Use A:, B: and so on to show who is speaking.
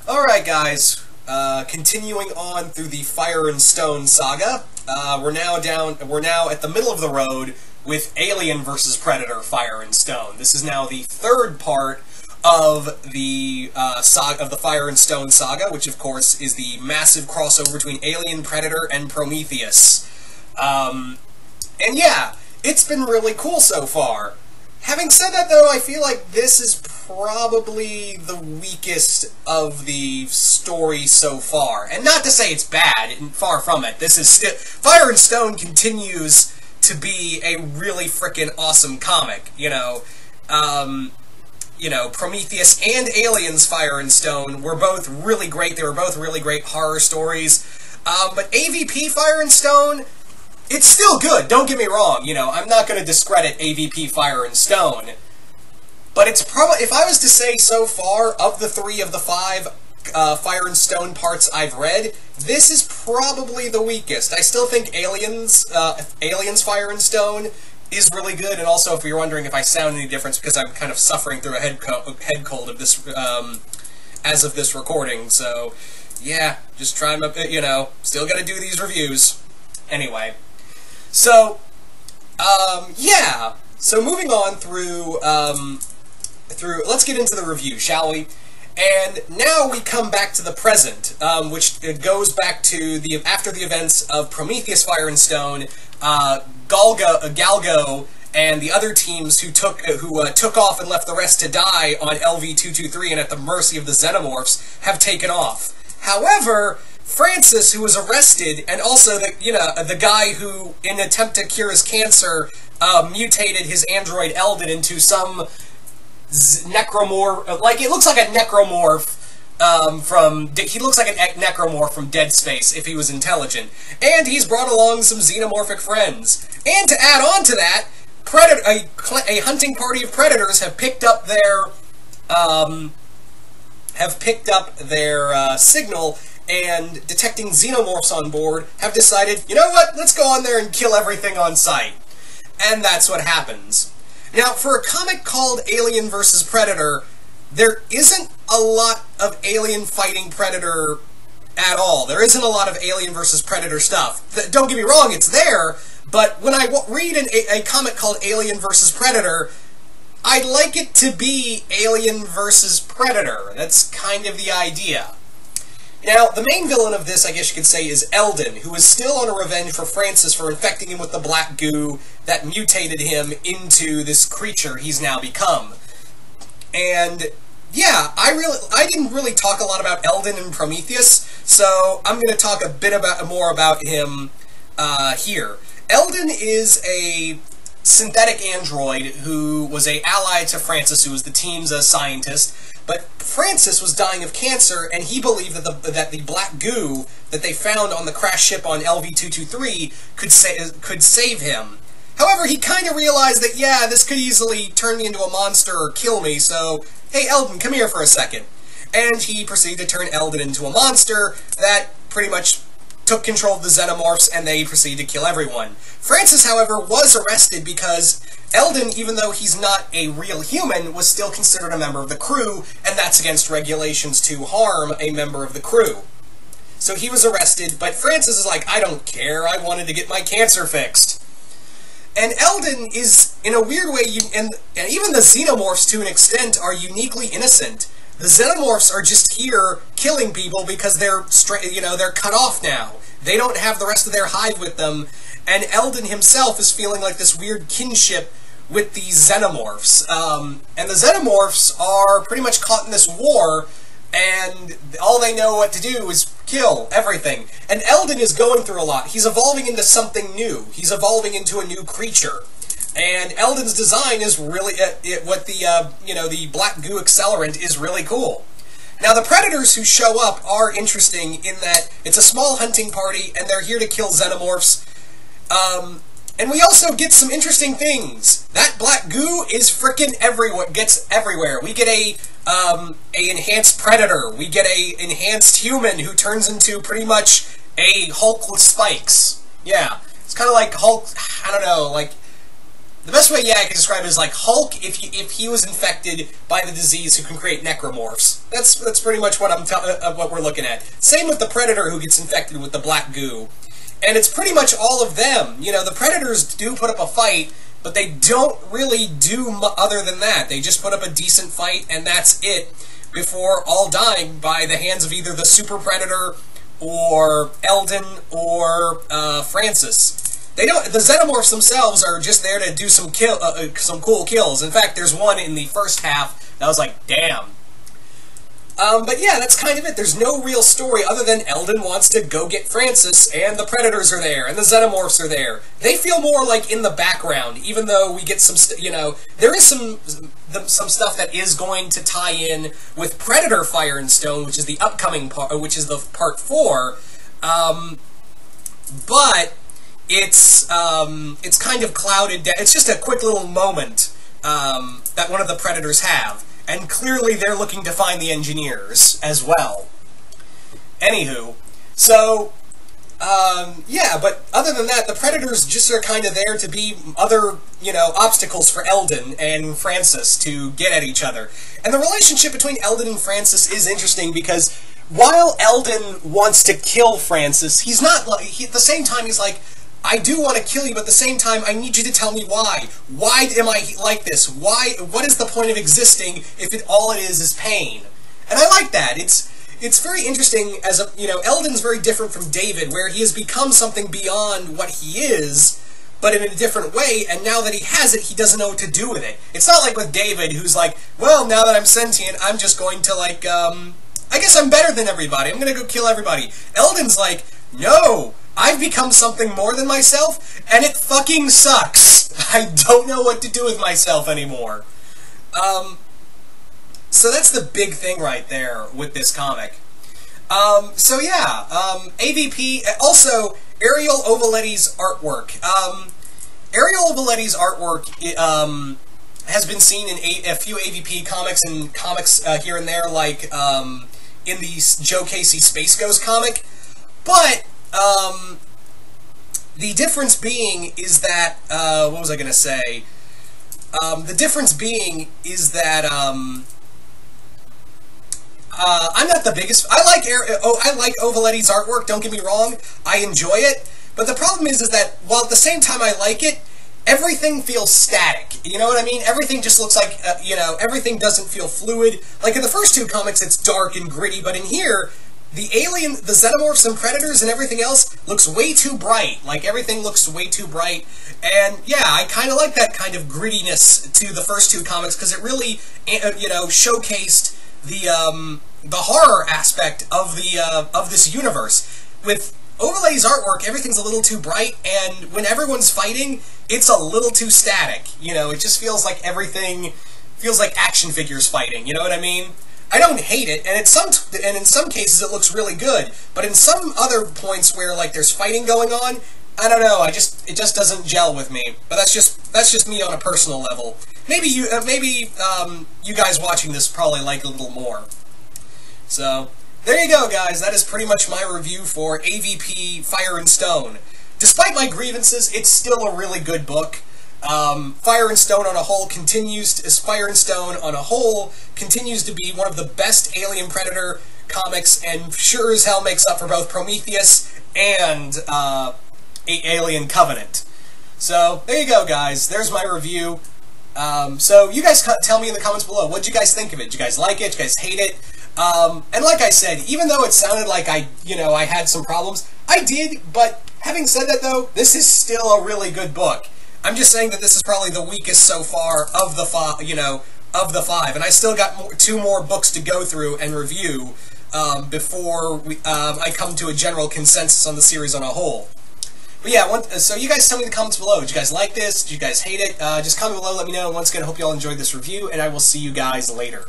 A: Alright guys, continuing on through the Fire and Stone saga, we're now at the middle of the road with Alien vs. Predator Fire and Stone. This is now the third part of the Fire and Stone saga, which of course is the massive crossover between Alien, Predator, and Prometheus. And yeah, it's been really cool so far. Having said that, though, I feel like this is probably the weakest of the story so far. And not to say it's bad, far from it. This is still... Fire and Stone continues to be a really frickin' awesome comic, you know. Prometheus and Aliens Fire and Stone were both really great. They were both really great horror stories. But AVP Fire and Stone... it's still good, don't get me wrong, you know, I'm not going to discredit AVP Fire and Stone, but it's probably, if I was to say so far, of the 3 of the 5 Fire and Stone parts I've read, this is probably the weakest. I still think Aliens Fire and Stone is really good, and also if you're wondering if I sound any different, because I'm kind of suffering through a head cold of this, as of this recording, so, yeah, just trying to, you know, still gotta do these reviews. Anyway. So, yeah. So moving on through, let's get into the review, shall we? And now we come back to the present, which goes back to after the events of Prometheus Fire and Stone, Galgo and the other teams who took off and left the rest to die on LV-223 and at the mercy of the Xenomorphs have taken off. However, Francis, who was arrested, and also the guy who, in an attempt to cure his cancer, mutated his android Eldon into some necromorph. Like, it looks like a necromorph he looks like a necromorph from Dead Space if he was intelligent. And he's brought along some xenomorphic friends. And to add on to that, a hunting party of predators have picked up their signal, and detecting xenomorphs on board, have decided, you know what, let's go on there and kill everything on sight. And that's what happens. Now, for a comic called Alien vs. Predator, there isn't a lot of alien fighting Predator at all. There isn't a lot of Alien vs. Predator stuff. Don't get me wrong, it's there, but when I read a comic called Alien vs. Predator, I'd like it to be Alien vs. Predator. That's kind of the idea. Now, the main villain of this, I guess you could say, is Eldon, who is still on a revenge for Francis for infecting him with the black goo that mutated him into this creature he's now become. And, yeah, I didn't really talk a lot about Eldon and Prometheus, so I'm going to talk a bit more about him here. Eldon is a synthetic android who was an ally to Francis, who was the team's scientist. But Francis was dying of cancer, and he believed that the black goo that they found on the crash ship on LV-223 could save him. However, he kind of realized that, yeah, this could easily turn me into a monster or kill me, so, hey, Eldon, come here for a second. And he proceeded to turn Eldon into a monster that pretty much took control of the Xenomorphs, and they proceeded to kill everyone. Francis, however, was arrested because Eldon, even though he's not a real human, was still considered a member of the crew, and that's against regulations to harm a member of the crew. So he was arrested, but Francis is like, I don't care, I wanted to get my cancer fixed. And Eldon is, in a weird way, and even the Xenomorphs, to an extent, are uniquely innocent. The Xenomorphs are just here killing people because they're cut off now. They don't have the rest of their hive with them, and Eldon himself is feeling like this weird kinship with these Xenomorphs. And the Xenomorphs are pretty much caught in this war, and all they know what to do is kill everything. And Eldon is going through a lot. He's evolving into something new. He's evolving into a new creature. And Eldon's design is really, the black goo accelerant is really cool. Now, the predators who show up are interesting in that it's a small hunting party, and they're here to kill Xenomorphs. And we also get some interesting things. That black goo is frickin' everywhere, gets everywhere. We get a enhanced predator. We get a enhanced human who turns into pretty much a Hulk with spikes. Yeah, it's kind of like Hulk, I don't know, like The best way, I can describe it is like Hulk if he was infected by the disease who can create necromorphs. That's pretty much what what we're looking at. Same with the Predator who gets infected with the black goo. And it's pretty much all of them. You know, the Predators do put up a fight, but they don't really do other than that. They just put up a decent fight, and that's it, before all dying by the hands of either the Super Predator or Eldon or Francis. They don't. The Xenomorphs themselves are just there to do some cool kills. In fact, there's one in the first half that was like, damn. But yeah, that's kind of it. There's no real story other than Eldon wants to go get Francis, and the Predators are there, and the Xenomorphs are there. They feel more like in the background, even though we get some, there is some stuff that is going to tie in with Predator Fire and Stone, which is the upcoming part, which is the part 4. But it's kind of clouded down. It's just a quick little moment that one of the Predators have. And clearly they're looking to find the engineers as well. Anywho, so, yeah, but other than that, the Predators just are kind of there to be other, obstacles for Eldon and Francis to get at each other. And the relationship between Eldon and Francis is interesting because while Eldon wants to kill Francis, he's not, at the same time he's like, I do want to kill you, but at the same time, I need you to tell me why. Why am I like this? What is the point of existing if all it is pain? And I like that. It's very interesting as Eldon's very different from David, where he has become something beyond what he is, but in a different way, and now that he has it, he doesn't know what to do with it. It's not like with David, who's like, well, now that I'm sentient, I'm just going to, I guess I'm better than everybody. I'm going to go kill everybody. Eldon's like, no! I've become something more than myself, and it fucking sucks. I don't know what to do with myself anymore. So that's the big thing right there with this comic. So yeah, AVP, also Ariel Ovaletti's artwork. Ariel Ovaletti's artwork has been seen in a few AVP comics and comics here and there, like in the Joe Casey Space Ghost comic, but the difference being is that, what was I going to say? The difference being is that, I'm not the biggest, I like Ovaletti's artwork, don't get me wrong, I enjoy it, but the problem is that, while at the same time I like it, everything feels static, you know what I mean? Everything just looks like, everything doesn't feel fluid. Like in the first 2 comics, it's dark and gritty, but in here, the Xenomorphs and Predators and everything else looks way too bright. Like, everything looks way too bright. And, yeah, I kind of like that kind of grittiness to the first 2 comics, because it really, showcased the horror aspect of this universe. With Ovaletti's artwork, everything's a little too bright, and when everyone's fighting, it's a little too static. It just feels like everything feels like action figures fighting, you know what I mean? I don't hate it, and in some cases it looks really good, but in some other points where there's fighting going on, I don't know. It just doesn't gel with me. But that's just me on a personal level. Maybe you guys watching this probably like a little more. So there you go, guys. That is pretty much my review for AVP Fire and Stone. Despite my grievances, it's still a really good book. Fire and Stone on a whole continues to be one of the best Alien Predator comics, and sure as hell makes up for both Prometheus and Alien Covenant. So there you go, guys. There's my review. So you guys tell me in the comments below, what did you guys think of it? Did you guys like it? Did you guys hate it? And like I said, even though it sounded like I had some problems, I did. But having said that, though, this is still a really good book. I'm just saying that this is probably the weakest so far of the 5, and I still got 2 more books to go through and review before I come to a general consensus on the series on a whole. But yeah, so you guys tell me in the comments below. Did you guys like this? Did you guys hate it? Just comment below, let me know. Once again, I hope you all enjoyed this review, and I will see you guys later.